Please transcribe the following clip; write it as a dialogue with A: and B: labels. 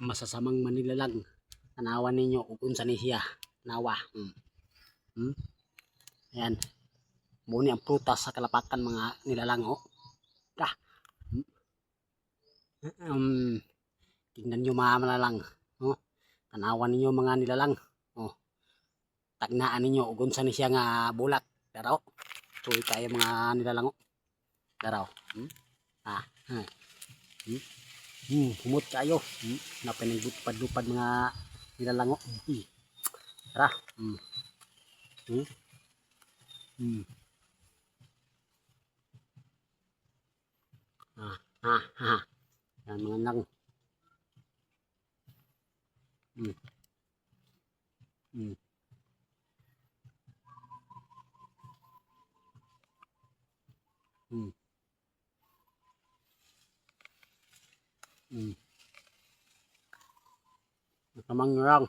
A: masasamang manilalang. Tanawan ninyo kung unsa ni siya. Nawa. Ayan. Muni ang prutas sa kalapatan mga nilalang. Oh. Tingnan nyo mga nilalang. Oh. Tanawan ninyo mga nilalang. Oh. Tagnaan ninyo kung unsa ni siya nga bulat. Daraw. Tuloy tayo mga nilalang. Oh. Daraw. Humot kayo. Napinagdupad-dupad mga nilalang. Tara. Yan mga lang. Masamang lang.